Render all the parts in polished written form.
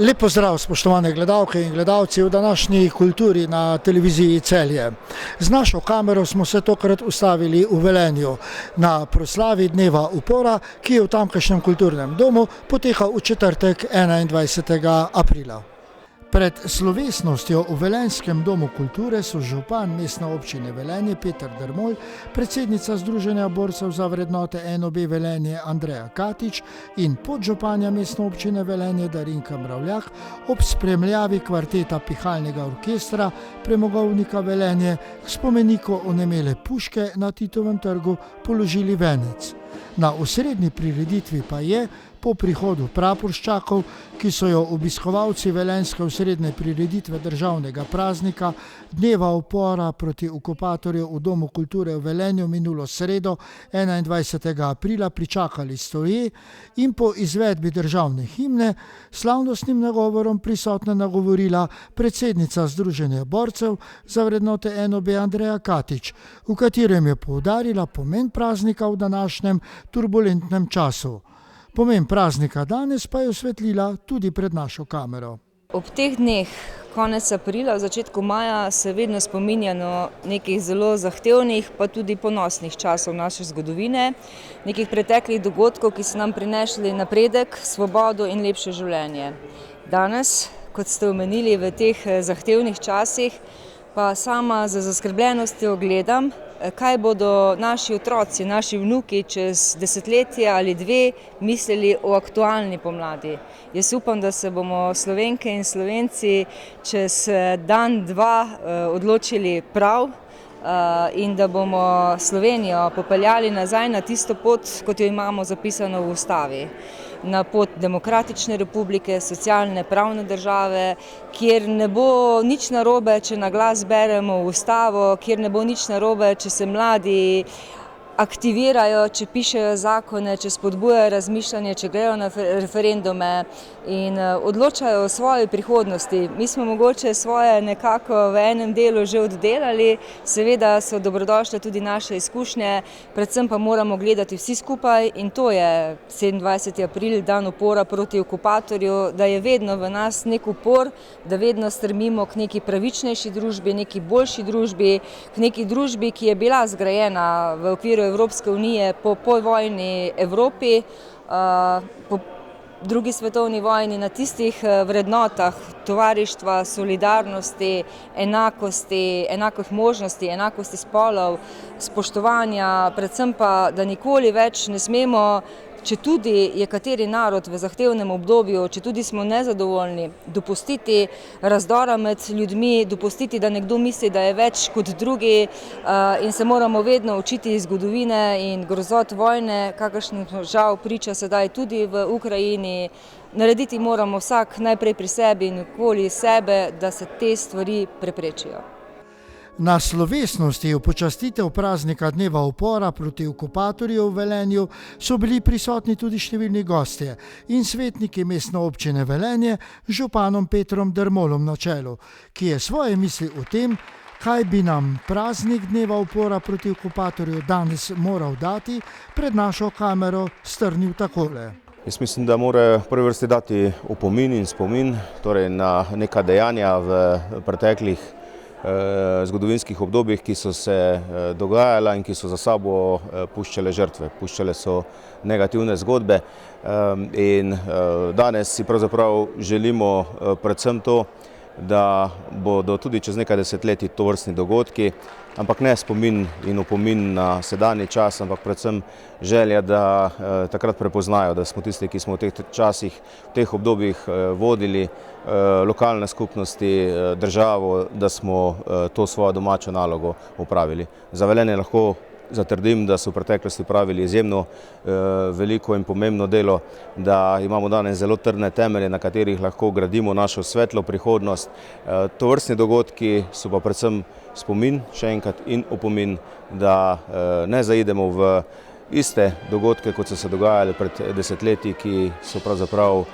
Lep pozdrav, spoštovane gledalke in gledalci v današnji kulturi na televiziji Celje. Z našo kamero smo se tokrat ustavili v Velenju na proslavi Dneva upora, ki je v tamkajšnjem kulturnem domu potekal v četrtek 21. aprila. Pred slovesnostjo v Velenjskem domu kulture so župan mestne občine Velenje Peter Dermol, predsednica Združenja borcev za vrednote NOB Velenje Andreja Katič in podžupanja mestne občine Velenje Darinka Mravljak ob spremljavi kvarteta pihalnega orkestra Premogovnika Velenje k spomeniku onemele puške na Titovem trgu položili venec. Na osrednji prireditvi pa je, po prihodu praporščakov, ki so jo obiskovalci velenjske osrednje prireditve državnega praznika Dneva upora proti okupatorju v Domu kulture v Velenju minulo sredo 21. aprila pričakali stoje in po izvedbi državne himne slavnostnim nagovorom prisotne nagovorila predsednica Združenja borcev za vrednote NOB Andreja Katič, v katerem je poudarila pomen praznika v današnjem turbulentnem času. Pomen praznika danes pa je osvetlila tudi pred našo kamero. Ob teh dneh, konec aprila, v začetku maja, se vedno spominjamo nekih zelo zahtevnih, pa tudi ponosnih časov naše zgodovine, nekih preteklih dogodkov, ki so nam prinesli napredek, svobodo in lepše življenje. Danes, kot ste omenili, v teh zahtevnih časih, pa sama z zaskrbljenostjo gledam, kaj bodo naši otroci, naši vnuki čez desetletje ali dve mislili o aktualni pomladi. Jaz upam, da se bomo Slovenke in Slovenci čez dan, dva odločili prav in da bomo Slovenijo popeljali nazaj na tisto pot, kot jo imamo zapisano v ustavi. Na pot demokratične republike, socialne, pravne države, kjer ne bo nič narobe, če na glas beremo ustavo, kjer ne bo nič narobe, če se mladi aktivirajo, če pišejo zakone, če spodbujajo razmišljanje, če grejo na referendume in odločajo o svoji prihodnosti. Mi smo mogoče svoje nekako v enem delu že oddelali, seveda so dobrodošle tudi naše izkušnje, predvsem pa moramo gledati vsi skupaj in to je 27. april, dan upora proti okupatorju, da je vedno v nas nek upor, da vedno strmimo k neki pravičnejši družbi, neki boljši družbi, k neki družbi, ki je bila zgrajena v okviru Evropske unije po povojni Evropi, po drugi svetovni vojni na tistih vrednotah tovarištva, solidarnosti, enakosti, enakih možnosti, enakosti spolov, spoštovanja, predvsem pa, da nikoli več ne smemo, četudi je kateri narod v zahtevnem obdobju, četudi smo nezadovoljni, dopustiti razdora med ljudmi, dopustiti, da nekdo misli, da je več kot drugi in se moramo vedno učiti iz zgodovine in grozot vojne, kakršnim žal priča sedaj tudi v Ukrajini. Narediti moramo vsak najprej pri sebi in okoli sebe, da se te stvari preprečijo. Na slovesnosti v počastitev praznika Dneva upora proti okupatorju v Velenju so bili prisotni tudi številni gostje in svetniki mestne občine Velenje z županom Petrom Dermolom na čelu, ki je svoje misli o tem, kaj bi nam praznik Dneva upora proti okupatorju danes moral dati, pred našo kamero strnil takole. Jaz mislim, da mora v prvi vrsti dati opomin in spomin, torej na neka dejanja v preteklih zgodovinskih obdobjih, ki so se dogajala in ki so za sabo puščale žrtve, puščale so negativne zgodbe in danes si pravzaprav želimo predvsem to, da bodo tudi čez nekaj desetletij tovrstni dogodki, ampak ne spomin in opomin na sedanji čas, ampak predvsem želja, da takrat prepoznajo, da smo tisti, ki smo v teh časih, v teh obdobjih vodili lokalne skupnosti, državo, da smo to svojo domačo nalogo opravili. Za Velenje lahko zatrdim, da so v preteklosti pravili izjemno veliko in pomembno delo, da imamo danes zelo trdne temelje, na katerih lahko gradimo našo svetlo prihodnost. Tovrstni dogodki so pa predvsem spomin, še enkrat, in opomin, da ne zaidemo v iste dogodke, kot so se dogajali pred desetletji, ki so pravzaprav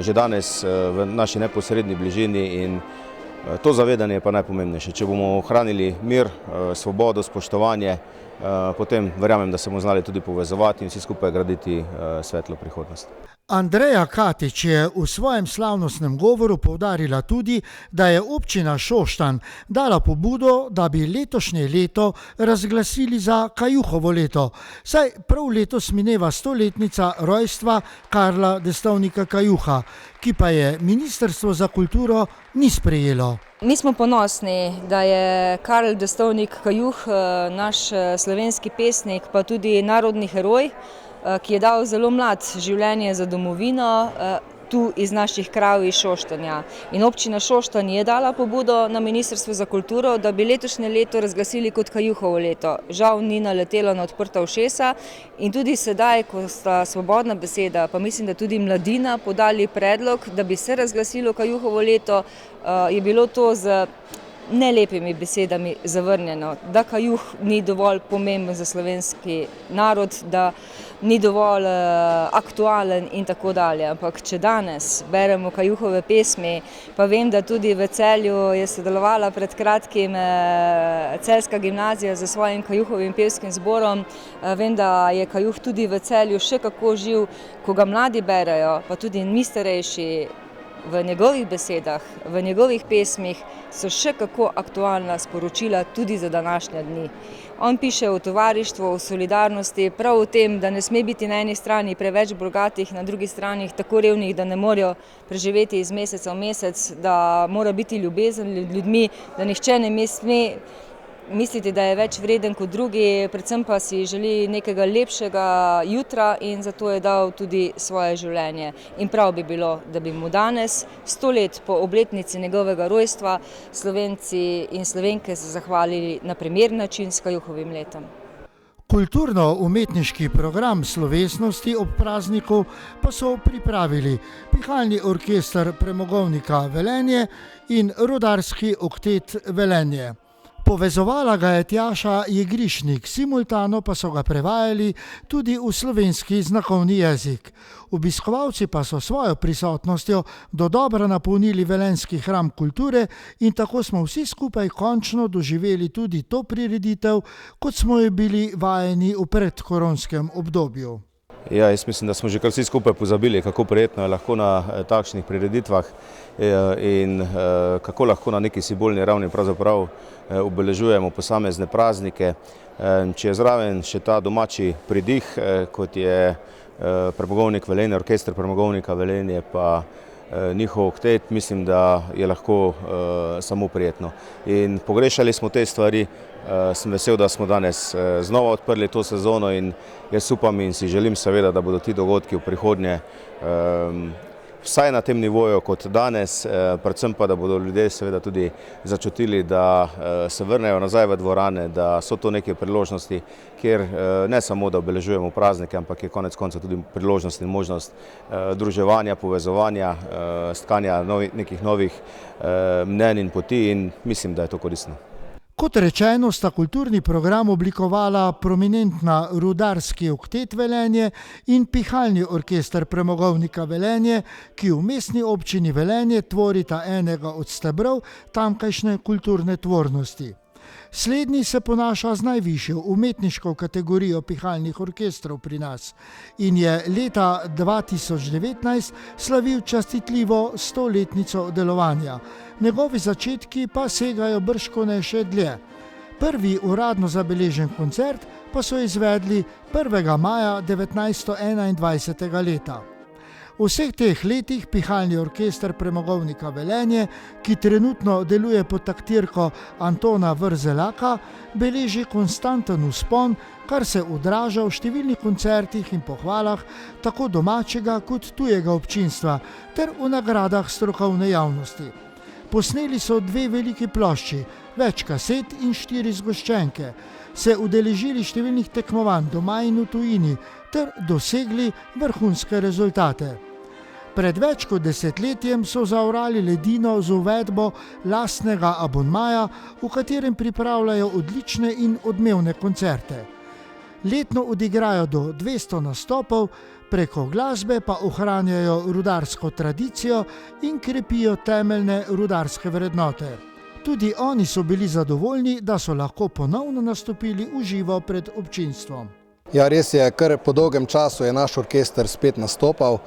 že danes v naši neposredni bližini in to zavedanje je pa najpomembnejše. Če bomo ohranili mir, svobodo, spoštovanje potem verjamem, da se bomo znali tudi povezovati in vsi skupaj graditi svetlo prihodnost. Andreja Katič je v svojem slavnostnem govoru poudarila tudi, da je občina Šoštanj dala pobudo, da bi letošnje leto razglasili za Kajuhovo leto, saj prav letos mineva 100-letnica rojstva Karla Destovnika Kajuha, ki pa je Ministrstvo za kulturo ni sprejelo. Mi smo ponosni, da je Karl Destovnik Kajuh naš slovenski pesnik, pa tudi narodni heroj, ki je dal zelo mlad življenje za domovino, tu iz naših krajev iz Šoštanja. In občina Šoštanj je dala pobudo na Ministrstvo za kulturo, da bi letošnje leto razglasili kot Kajuhovo leto. Žal ni naletelo na odprta ušesa in tudi sedaj, ko sta Svobodna beseda, pa mislim, da tudi Mladina podali predlog, da bi se razglasilo Kajuhovo leto, je bilo to z nelepimi besedami zavrnjeno, da Kajuh ni dovolj pomemben za slovenski narod, da ni dovolj aktualen in tako dalje. Ampak če danes beremo Kajuhove pesmi, pa vem, da tudi v Celju je sodelovala pred kratkim Celjska gimnazija za svojim Kajuhovim pevskim zborom, vem, da je Kajuh tudi v Celju še kako živ, ko ga mladi berejo, pa tudi mi starejši, v njegovih besedah, v njegovih pesmih so še kako aktualna sporočila tudi za današnje dni. On piše o tovarištvu, o solidarnosti, prav o tem, da ne sme biti na eni strani preveč bogatih, na drugi strani tako revnih, da ne morejo preživeti iz meseca v mesec, da mora biti ljubezen med ljudmi, da nihče ne sme misliti, da je več vreden kot drugi, predvsem pa si želi nekega lepšega jutra in zato je dal tudi svoje življenje. In prav bi bilo, da bi mu danes, 100 let po obletnici njegovega rojstva, Slovenci in Slovenke se zahvalili na primeren način s Kajuhovim letom. Kulturno-umetniški program slovesnosti ob prazniku pa so pripravili Pihalni orkester Premogovnika Velenje in Rudarski oktet Velenje. Povezovala ga je Tjaša Jegrišnik, simultano pa so ga prevajali tudi v slovenski znakovni jezik. Obiskovalci pa so svojo prisotnostjo dodobra napolnili velenjski hram kulture in tako smo vsi skupaj končno doživeli tudi to prireditev, kot smo jo bili vajeni v predkoronskem obdobju. Ja, jaz mislim, da smo že kar vsi skupaj pozabili, kako prijetno je lahko na takšnih prireditvah in kako lahko na neki simbolni ravni pravzaprav obeležujemo posamezne praznike. Če je zraven še ta domači pridih, kot je Premogovnik Velenje, orkester Premogovnika Velenje pa njihov oktet, mislim, da je lahko samo prijetno. In pogrešali smo te stvari, sem vesel, da smo danes znova odprli to sezono in jaz upam in si želim seveda, da bodo ti dogodki v prihodnje vsaj na tem nivoju kot danes, predvsem pa, da bodo ljudje seveda tudi začutili, da se vrnejo nazaj v dvorane, da so to neke priložnosti, kjer ne samo, da obeležujemo praznike, ampak je konec konca tudi priložnost in možnost druževanja, povezovanja, stkanja nekih novih mnenj in poti in mislim, da je to koristno. Kot rečeno, sta kulturni program oblikovala prominentna Rudarski oktet Velenje in Pihalni orkester Premogovnika Velenje, ki v mestni občini Velenje tvorita enega od stebrov tamkajšnje kulturne tvornosti. Slednji se ponaša z najvišjo umetniško kategorijo pihalnih orkestrov pri nas in je leta 2019 slavil častitljivo 100-letnico delovanja. Njegovi začetki pa segajo bržkone še dlje. Prvi uradno zabeležen koncert pa so izvedli 1. maja 1921. leta. V vseh teh letih Pihalni orkester Premogovnika Velenje, ki trenutno deluje pod taktirko Antona Vrzelaka, beleži konstanten vzpon, kar se odraža v številnih koncertih in pohvalah tako domačega kot tujega občinstva ter v nagradah strokovne javnosti. Posneli so 2 veliki plošči, več kaset in 4 zgoščenke, se udeležili številnih tekmovanj doma in v tujini ter dosegli vrhunske rezultate. Pred več kot desetletjem so zaorali ledino z uvedbo lastnega abonmaja, v katerem pripravljajo odlične in odmevne koncerte. Letno odigrajo do 200 nastopov, preko glasbe pa ohranjajo rudarsko tradicijo in krepijo temeljne rudarske vrednote. Tudi oni so bili zadovoljni, da so lahko ponovno nastopili v živo pred občinstvom. Ja, res je, kar po dolgem času je naš orkester spet nastopal,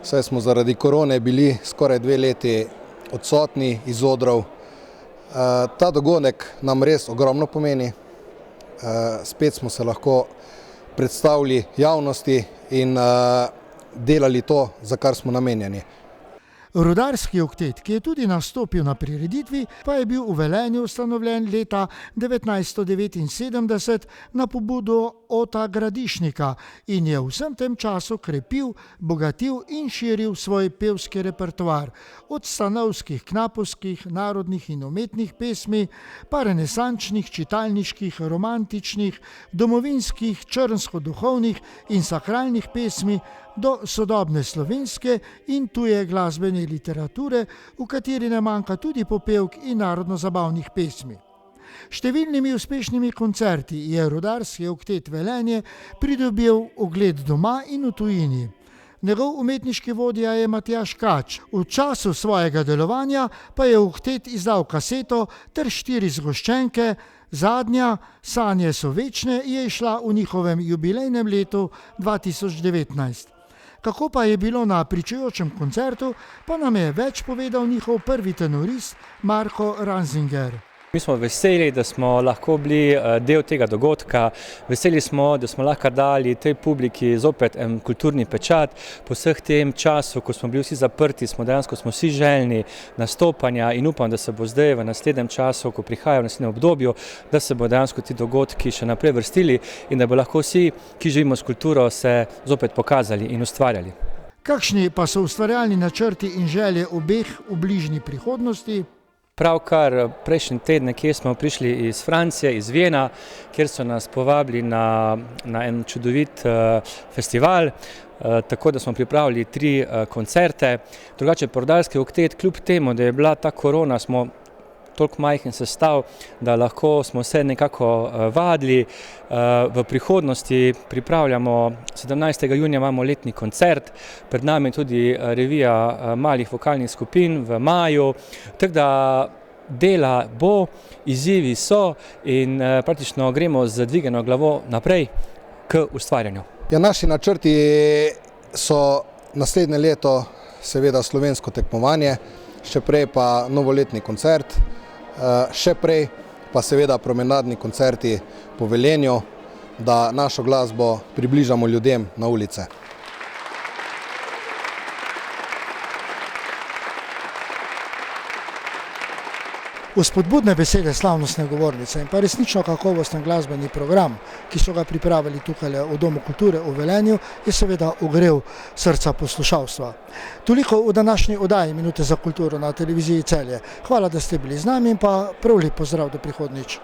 saj smo zaradi korone bili skoraj 2 leti odsotni iz odrov. Ta dogodek nam res ogromno pomeni. Spet smo se lahko predstavili javnosti in delali to, za kar smo namenjeni. Rudarski oktet, ki je tudi nastopil na prireditvi, pa je bil v Velenju ustanovljen leta 1979 na pobudo Ota Gradišnika in je v vsem tem času krepil, bogatil in širil svoj pevski repertoar. Od stanovskih, knapovskih, narodnih in umetnih pesmi, pa renesančnih, čitalniških, romantičnih, domovinskih, črnsko-duhovnih in sakralnih pesmi, do sodobne slovenske in tuje glasbene literature, v kateri ne manjka tudi popevk in narodno-zabavnih pesmi. Številnimi uspešnimi koncerti je Rudarski oktet Velenje pridobil ugled doma in v tujini. Njegov umetniški vodja je Matjaž Kač. V času svojega delovanja pa je oktet izdal kaseto ter 4 zgoščenke. Zadnja, Sanje so večne, je išla v njihovem jubilejnem letu 2019. Kako pa je bilo na pričujočem koncertu, pa nam je več povedal njihov prvi tenorist Marko Ranzinger. Mi smo veseli, da smo lahko bili del tega dogodka. Veseli smo, da smo lahko dali tej publiki zopet en kulturni pečat. Po vseh tem času, ko smo bili vsi zaprti, smo vsi željni nastopanja in upam, da se bo zdaj v naslednjem času, ko prihaja v naslednjem obdobju, da se bo dejansko ti dogodki še naprej vrstili in da bo lahko vsi, ki živimo s kulturo, se zopet pokazali in ustvarjali. Kakšni pa so ustvarjalni načrti in želje obeh v bližnji prihodnosti? Pravkar prejšnji teden nekje smo prišli iz Francije, iz Viena, kjer so nas povabili na en čudovit festival, tako da smo pripravili 3 koncerte. Drugače pa Rudarski oktet, kljub temu, da je bila ta korona, smo toliko majhen sestav, da lahko smo se nekako vadili. V prihodnosti pripravljamo, 17. junija imamo letni koncert, pred nami tudi revija malih vokalnih skupin v maju, tako da dela bo, izzivi so in praktično gremo z dvigano glavo naprej k ustvarjanju. Ja, naši načrti so naslednje leto seveda slovensko tekmovanje, še prej pa novoletni koncert, še prej pa seveda promenadni koncerti po Velenju, da našo glasbo približamo ljudem na ulice. Vzpodbudne besede slavnostne govornice in pa resnično kakovosten glasbeni program, ki so ga pripravili tukaj v Domu kulture v Velenju, je seveda ogrel srca poslušalstva. Toliko v današnji oddaji Minute za kulturo na televiziji Celje. Hvala, da ste bili z nami in pa prav lep pozdrav do prihodnjič.